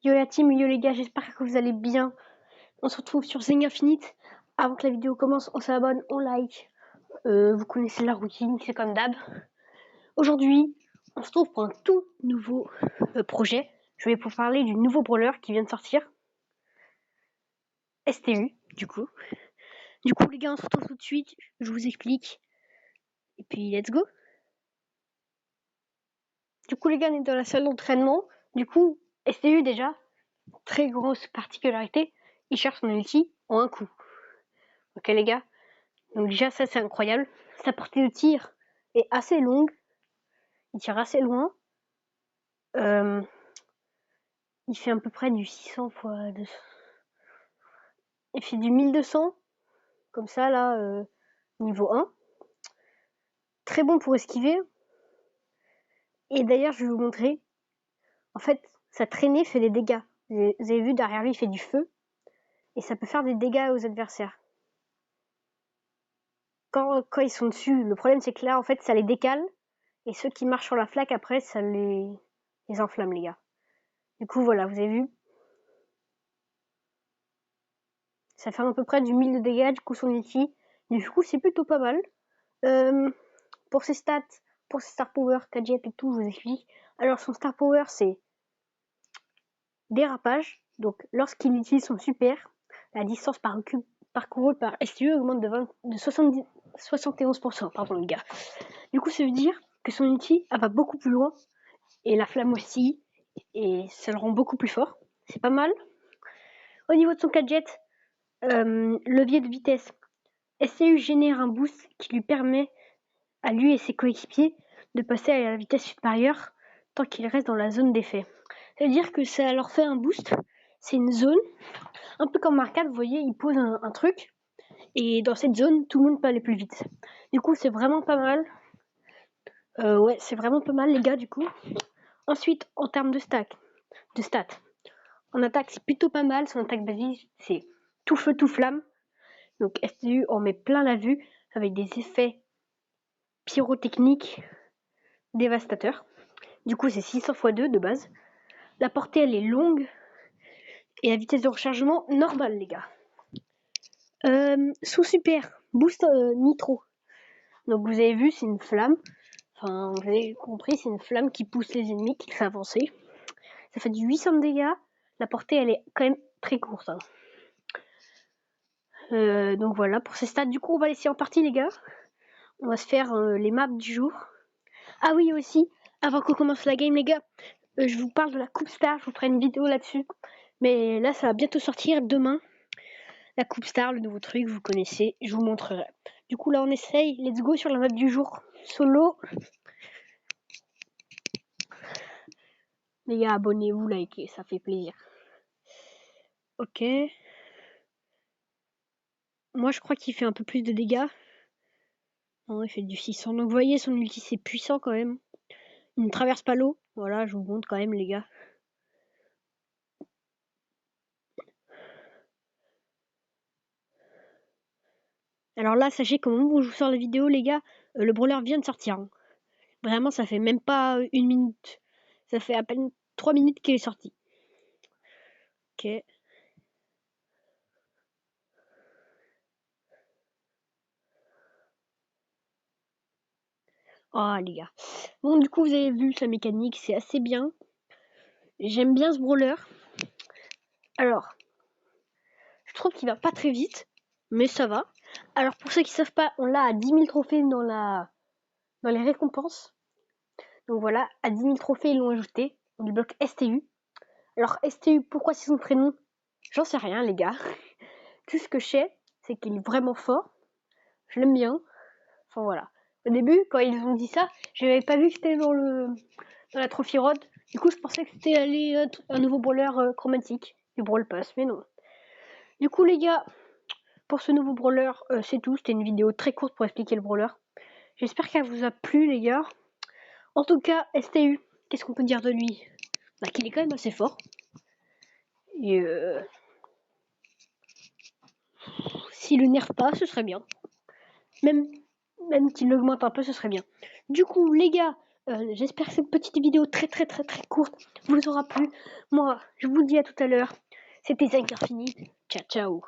Yo la team, yo les gars, j'espère que vous allez bien. On se retrouve sur Zing Infinite. Avant que la vidéo commence, on s'abonne, on like. Vous connaissez la routine, c'est comme d'hab. Aujourd'hui, on se retrouve pour un tout nouveau projet. Je vais vous parler du nouveau brawler qui vient de sortir. STU, du coup. Du coup, les gars, on se retrouve tout de suite. Je vous explique. Et puis, let's go. Du coup, les gars, on est dans la salle d'entraînement. Du coup, STU, déjà, très grosse particularité, il cherche son ulti en un coup. Ok, les gars? Donc déjà ça c'est incroyable. Sa portée de tir est assez longue. Il tire assez loin. Il fait à peu près du 600 fois 200. Il fait du 1200. Comme ça là, niveau 1. Très bon pour esquiver. Et d'ailleurs je vais vous montrer. En fait sa traînée fait des dégâts. Vous avez vu derrière lui il fait du feu. Et ça peut faire des dégâts aux adversaires. Quand ils sont dessus, le problème c'est que là en fait ça les décale. Et ceux qui marchent sur la flaque après ça les enflamme les gars. Du coup voilà, vous avez vu. Ça fait à peu près du 1000 de dégâts, du coup son ulti. Du coup c'est plutôt pas mal. Pour ses stats, pour ses star power, gadget et tout, je vous explique. Alors son star power c'est dérapage. Donc lorsqu'il utilise son super, la distance parcourue par STU augmente de 71%. Pardon les gars. Du coup ça veut dire que son ulti va beaucoup plus loin. Et la flamme aussi. Et ça le rend beaucoup plus fort. C'est pas mal. Au niveau de son gadget, levier de vitesse. STU génère un boost qui lui permet à lui et ses coéquipiers de passer à la vitesse supérieure tant qu'ils restent dans la zone d'effet. Ça veut dire que ça leur fait un boost. C'est une zone, un peu comme Arcade, vous voyez, il pose un truc et dans cette zone, tout le monde peut aller plus vite. Du coup, c'est vraiment pas mal. Ouais, c'est vraiment pas mal les gars du coup. Ensuite, en termes de stats, en attaque, c'est plutôt pas mal. Son attaque basique, c'est tout feu, tout flamme. Donc STU en met plein la vue avec des effets pyrotechniques dévastateurs. Du coup, c'est 600 x 2 de base. La portée, elle est longue. Et la vitesse de rechargement, normale, les gars. Sous super, boost nitro. Donc vous avez vu, c'est une flamme. Enfin, vous avez compris, c'est une flamme qui pousse les ennemis, qui fait avancer. Ça fait du 800 de dégâts. La portée, elle est quand même très courte. Hein. Donc voilà, pour ces stats, du coup, on va laisser en partie, les gars. On va se faire les maps du jour. Ah oui, aussi, avant qu'on commence la game, les gars, je vous parle de la Coupe Star. Je vous ferai une vidéo là-dessus. Mais là, ça va bientôt sortir demain. La Coupe Star, le nouveau truc, vous connaissez. Je vous montrerai. Du coup, là, on essaye. Let's go sur la map du jour. Solo. Les gars, abonnez-vous, likez, ça fait plaisir. Ok. Moi, je crois qu'il fait un peu plus de dégâts. Non, il fait du 600. Donc, vous voyez, son ulti, c'est puissant quand même. Il ne traverse pas l'eau. Voilà, je vous montre quand même, les gars. Alors là, sachez qu'au moment où je vous sors la vidéo, les gars, le brawler vient de sortir. Hein. Vraiment, ça fait même pas une minute. Ça fait à peine 3 minutes qu'il est sorti. Ok. Oh les gars. Bon, du coup, vous avez vu sa mécanique, c'est assez bien. J'aime bien ce brawler. Alors, je trouve qu'il va pas très vite, mais ça va. Alors, pour ceux qui savent pas, on l'a à 10 000 trophées dans les récompenses. Donc voilà, à 10 000 trophées, ils l'ont ajouté. On débloque STU. Alors, STU, pourquoi c'est son prénom? J'en sais rien, les gars. Tout ce que je sais, c'est qu'il est vraiment fort. Je l'aime bien. Enfin voilà. Au début, quand ils ont dit ça, je n'avais pas vu que c'était dans la Trophy Road. Du coup, je pensais que c'était un nouveau brawler chromatique du Brawl Pass, mais non. Du coup, les gars, pour ce nouveau brawler, c'est tout. C'était une vidéo très courte pour expliquer le brawler. J'espère qu'elle vous a plu, les gars. En tout cas, STU, qu'est-ce qu'on peut dire de lui? Bah, qu'il est quand même assez fort. Et s'il le nerf pas, ce serait bien. Même qu'il l'augmente un peu, ce serait bien. Du coup, les gars, J'espère que cette petite vidéo très courte vous aura plu. Moi, je vous dis à tout à l'heure. C'était Zinc Infini. Ciao, ciao.